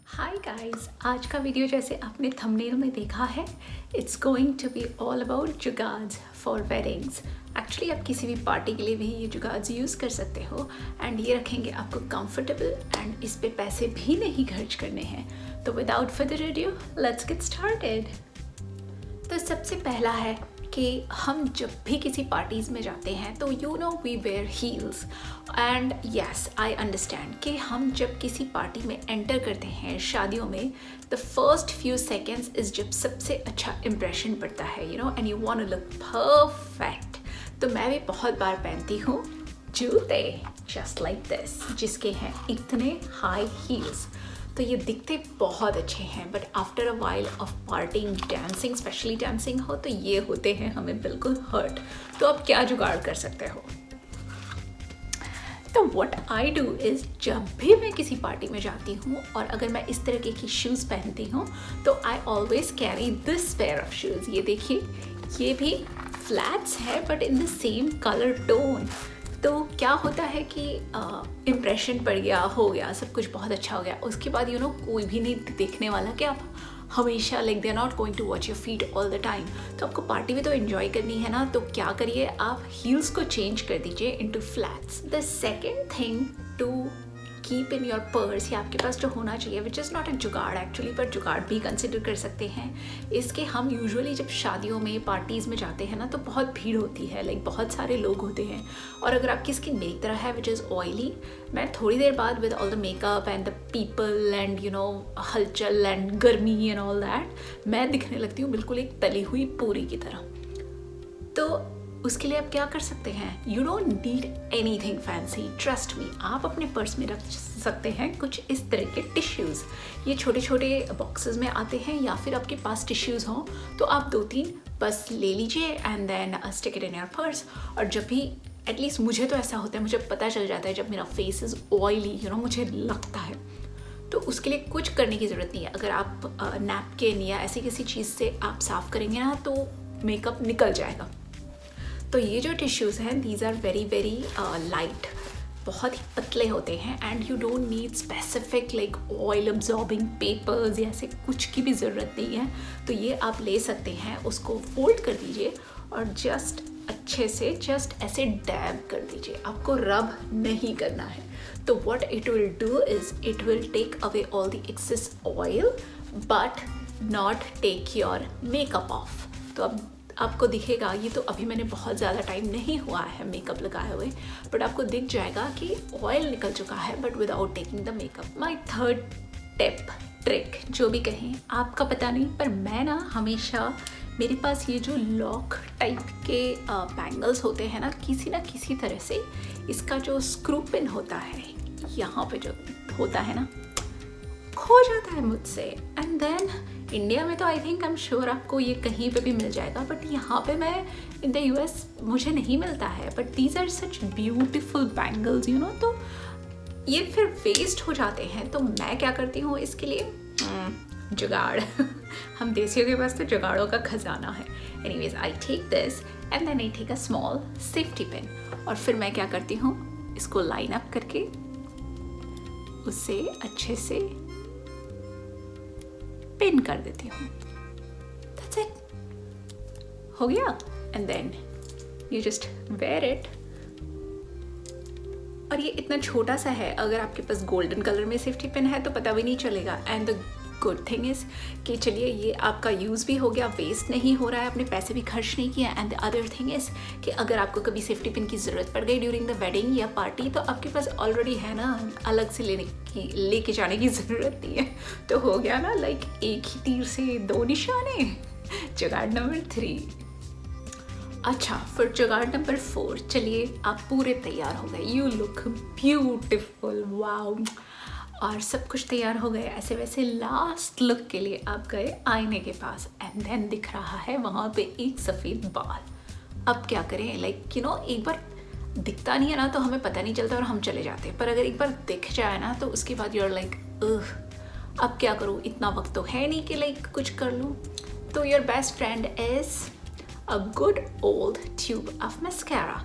Hi guys, आज का video जैसे आपने थंबनेल में देखा है, it's going to be all about jugaads for weddings. Actually आप किसी भी पार्टी के लिए भी ये जुगाड्स यूज़ कर सकते हो एंड ये रखेंगे आपको कंफर्टेबल एंड इस पे पैसे भी नहीं खर्च करने हैं। तो without further ado let's get started. तो सबसे पहला है कि हम जब भी किसी पार्टीज़ में जाते हैं तो you know we wear heels and yes I understand कि हम जब किसी पार्टी में एंटर करते हैं शादियों में the first few seconds is जब सबसे अच्छा इम्प्रेशन पड़ता है you know and you want to look perfect. तो मैं भी बहुत बार पहनती हूँ जूते जस्ट लाइक दिस जिसके हैं इतने हाई हील्स। तो ये दिखते बहुत अच्छे हैं but after a while of partying dancing specially dancing हो तो ये होते हैं हमें बिल्कुल हर्ट। तो आप क्या जुगाड़ कर सकते हो? तो व्हाट आई डू इज़ जब भी मैं किसी पार्टी में जाती हूँ और अगर मैं इस तरीके की शूज़ पहनती हूँ तो I always carry this pair of shoes. ये देखिए, ये भी फ्लैट्स है but in the same colour tone. तो क्या होता है कि इम्प्रेशन पड़ गया, हो गया, सब कुछ बहुत अच्छा हो गया, उसके बाद यू नो कोई भी नहीं देखने वाला कि आप हमेशा like they are not going to watch your feet all the time. तो आपको पार्टी में तो एंजॉय करनी है ना, तो क्या करिए आप हील्स को चेंज कर दीजिए into flats. The second thing to keep in your purse या आपके पास जो होना चाहिए विच इज़ नॉट अ जुगाड़ एक्चुअली बट जुगाड़ भी कंसिडर कर सकते हैं इसके। हम यूजुअली जब शादियों में पार्टीज़ में जाते हैं ना तो बहुत भीड़ होती है, लाइक बहुत सारे लोग होते हैं और अगर आपकी स्किन मेरी तरह है विच इज़ ऑयली, मैं थोड़ी देर बाद with all the makeup and the people and you know हलचल एंड गर्मी एंड ऑल दैट मैं दिखने लगती हूँ बिल्कुल एक तली हुई पूरी की तरह। तो उसके लिए आप क्या कर सकते हैं? You don't need any thing fancy, trust me. आप अपने पर्स में रख सकते हैं कुछ इस तरह के टिश्यूज़। ये छोटे छोटे बॉक्सेस में आते हैं या फिर आपके पास टिश्यूज़ हों तो आप 2-3 बस ले लीजिए and then stick it in your purse. और जब भी एटलीस्ट मुझे तो ऐसा होता है, मुझे पता चल जाता है जब मेरा face is oily you know मुझे लगता है, तो उसके लिए कुछ करने की ज़रूरत नहीं है। अगर आप नैपकिन या ऐसी किसी चीज़ से आप साफ़ करेंगे ना तो मेकअप निकल जाएगा। तो ये जो टिश्यूज़ हैं these are very very light, बहुत ही पतले होते हैं and you don't need specific like oil absorbing papers या ऐसे कुछ की भी ज़रूरत नहीं है। तो ये आप ले सकते हैं, उसको फोल्ड कर दीजिए और जस्ट अच्छे से जस्ट ऐसे डैब कर दीजिए, आपको रब नहीं करना है। तो what it will do is it will take away all the excess oil but not take your makeup off. तो अब आपको दिखेगा, ये तो अभी मैंने बहुत ज़्यादा टाइम नहीं हुआ है मेकअप लगाए हुए बट आपको दिख जाएगा कि ऑयल निकल चुका है but without taking the makeup. My third tip trick जो भी कहें, आपका पता नहीं पर मैं ना हमेशा मेरे पास ये जो लॉक टाइप के बैंगल्स होते हैं ना किसी तरह से इसका जो स्क्रू पिन होता है यहाँ पे जो होता है ना खो जाता है मुझसे। एंड देन इंडिया में तो आई थिंक आई एम श्योर आपको ये कहीं पे भी मिल जाएगा बट यहाँ पे मैं इन द US मुझे नहीं मिलता है। But these are such beautiful bangles you know, तो ये फिर वेस्ट हो जाते हैं। तो मैं क्या करती हूँ इसके लिए जुगाड़ हम देसियों के पास तो जुगाड़ों का खजाना है। Anyways I take this and then I take a small safety pin और फिर मैं क्या करती हूँ इसको लाइन अप करके उससे अच्छे से पिन कर देती हूँ। That's it, हो गया। And then you just wear it. और ये इतना छोटा सा है, अगर आपके पास गोल्डन कलर में सेफ्टी पिन है तो पता भी नहीं चलेगा। And the good thing is कि चलिए ये आपका यूज़ भी हो गया, वेस्ट नहीं हो रहा है, आपने पैसे भी खर्च नहीं किया। And the other thing is कि अगर आपको कभी सेफ्टी पिन की ज़रूरत पड़ गई ड्यूरिंग द वेडिंग या पार्टी तो आपके पास ऑलरेडी है ना, अलग से लेके जाने की ज़रूरत नहीं है। तो हो गया ना, लाइक एक ही तीर से 2 निशाने। जुगाड़ नंबर 3। अच्छा, फिर जुगाड़ नंबर 4, चलिए आप पूरे तैयार हो गए, यू लुक ब्यूटिफुल, वाओ, और सब कुछ तैयार हो गए ऐसे वैसे। लास्ट लुक के लिए आप गए आईने के पास एंड देन दिख रहा है वहाँ पे एक सफ़ेद बाल। अब क्या करें, लाइक यू नो एक बार दिखता नहीं है ना तो हमें पता नहीं चलता और हम चले जाते हैं, पर अगर एक बार दिख जाए ना तो उसके बाद यूर लाइक अब क्या करूँ, इतना वक्त तो है नहीं कि लाइक कुछ कर लूँ। तो your best friend is a good old tube of mascara.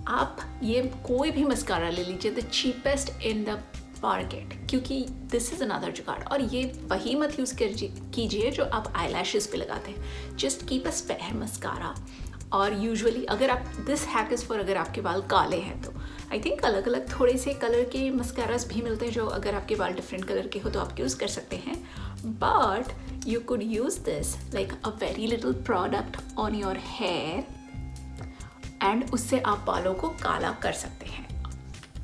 आप ये कोई भी मस्कारा ले लीजिए, the cheapest in the parked, क्योंकि दिस इज़ अनदर जुगाड़। और ये वही मत यूज़ कीजिए जो आप आई लैशेस पे लगाते हैं। Just keep a spare mascara. और यूजुअली अगर आप, दिस हैक इज़ फॉर अगर आपके बाल काले हैं तो आई थिंक अलग अलग थोड़े से कलर के मस्कारास भी मिलते हैं जो अगर आपके बाल डिफरेंट कलर के हो तो आप यूज़ कर सकते हैं। But you could use this like a very little product on your hair and उससे आप बालों को काला कर सकते हैं।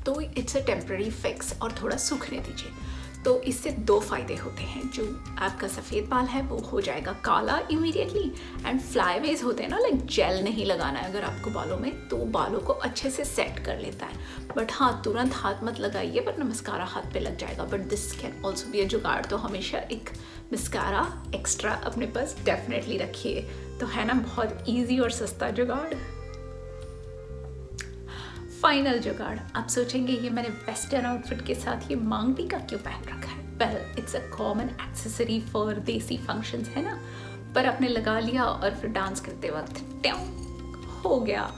तो इट्स अ टेम्प्रेरी फिक्स और थोड़ा सूखने दीजिए। तो इससे 2 फ़ायदे होते हैं, जो आपका सफ़ेद बाल है वो हो जाएगा काला इमीडिएटली, एंड फ्लाईवेज होते हैं ना, लाइक जेल नहीं लगाना है अगर आपको बालों में, तो बालों को अच्छे से सेट कर लेता है। बट हाँ, तुरंत हाथ मत लगाइए वरना मस्कारा हाथ पे लग जाएगा। But this can also be a जुगाड़। तो हमेशा एक मस्कारा एक्स्ट्रा अपने पास डेफिनेटली रखिए। तो है ना बहुत ईजी और सस्ता जुगाड़। फाइनल जुगाड़। आप सोचेंगे ये मैंने वेस्टर्न आउटफिट के साथ ये मांग टीका क्यों पहन रखा है? Well, it's a common accessory for देसी फंक्शंस, है ना। पर आपने लगा लिया और फिर डांस करते वक्त ट्यों हो गया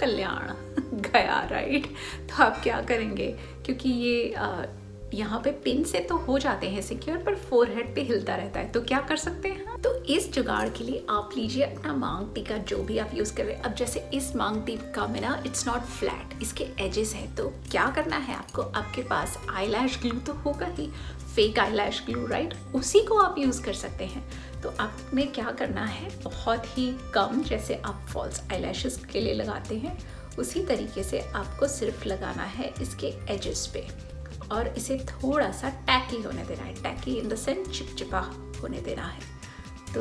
कल्याण गया, राइट। तो आप क्या करेंगे, क्योंकि ये यहाँ पे पिन से तो हो जाते हैं सिक्योर, पर फोरहेड पे हिलता रहता है। तो क्या कर सकते हैं? तो इस जुगाड़ के लिए आप लीजिए अपना मांग टीका जो भी आप यूज़ कर रहे हैं। अब जैसे इस मांग टीका में ना इट्स नॉट फ्लैट, इसके एजेस हैं। तो क्या करना है आपको, आपके पास आई लैश ग्लू तो होगा ही, fake eyelash glue, right, उसी को आप यूज़ कर सकते हैं। तो आपने क्या करना है, बहुत ही कम, जैसे आप फॉल्स आई लैशेस के लिए लगाते हैं उसी तरीके से आपको सिर्फ लगाना है इसके एजेस पे, और इसे थोड़ा सा टैकी होने देना है। टैकी इन द सेंस चिपचिपा होने देना है। तो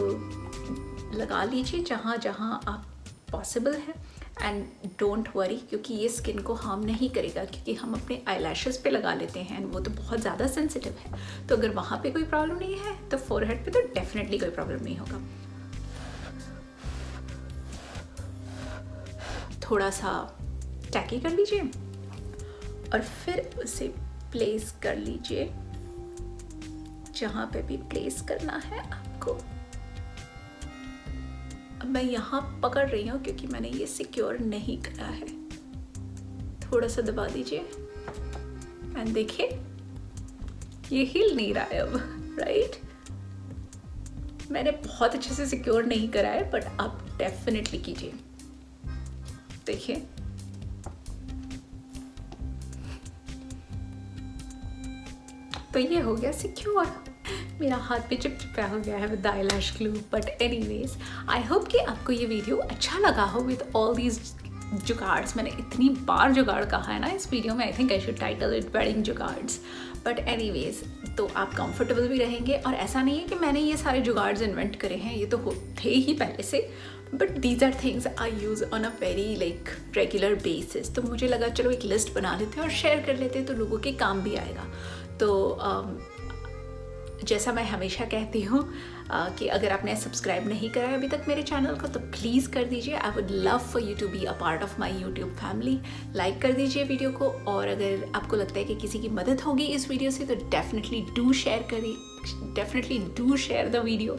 लगा लीजिए जहाँ जहाँ आप पॉसिबल है, एंड डोंट वरी, क्योंकि ये स्किन को हार्म नहीं करेगा, क्योंकि हम अपने आई लैशेस पे लगा लेते हैं, वो तो बहुत ज़्यादा सेंसिटिव है। तो अगर वहाँ पे कोई प्रॉब्लम नहीं है तो फोरहेड पे तो डेफिनेटली कोई प्रॉब्लम नहीं होगा। थोड़ा सा टैकी कर लीजिए और फिर उसे प्लेस कर लीजिए जहाँ पे भी प्लेस करना है आपको। अब मैं यहाँ पकड़ रही हूँ क्योंकि मैंने ये सिक्योर नहीं करा है। थोड़ा सा दबा दीजिए एंड देखिए ये हिल नहीं रहा है अब, राइट। मैंने बहुत अच्छे से सिक्योर नहीं करा है, बट आप डेफिनेटली कीजिए। देखिए तो ये हो गया सिक्योर। मेरा हाथ पे चिपचिपा हो गया है with I lash glue. But anyways, I hope कि आपको ये वीडियो अच्छा लगा हो विद ऑल दीज जुगाड्स। मैंने इतनी बार जुगाड़ कहा है ना इस वीडियो में, I think I should title it wedding jugaads. But anyways, तो आप कंफर्टेबल भी रहेंगे, और ऐसा नहीं है कि मैंने ये सारे जुगाड्स इन्वेंट करे हैं, ये तो थे ही पहले से। But these are things I use on a very like regular basis. तो मुझे लगा चलो एक लिस्ट बना लेते हैं और शेयर कर लेते हैं, तो लोगों के काम भी आएगा। तो जैसा मैं हमेशा कहती हूँ कि अगर आपने सब्सक्राइब नहीं करा है अभी तक मेरे चैनल को तो प्लीज़ कर दीजिए। I would love for you to be a part of my YouTube family. Like कर दीजिए वीडियो को, और अगर आपको लगता है कि किसी की मदद होगी इस वीडियो से तो डेफिनेटली डू शेयर करिए, definitely do share the video.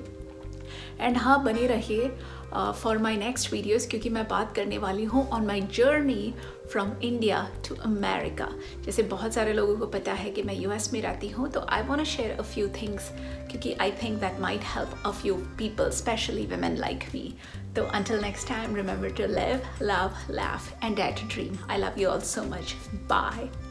And हाँ, बने रहिए फॉर माई नेक्स्ट वीडियोज़, क्योंकि मैं बात करने वाली हूँ on my journey from India to America. जैसे बहुत सारे लोगों को पता है कि मैं US में रहती हूँ, तो I want to share a few things, क्योंकि I think that might help a few people, specially women like me. So until next time, remember to live, love, laugh and dare to dream. I love you all so much. Bye.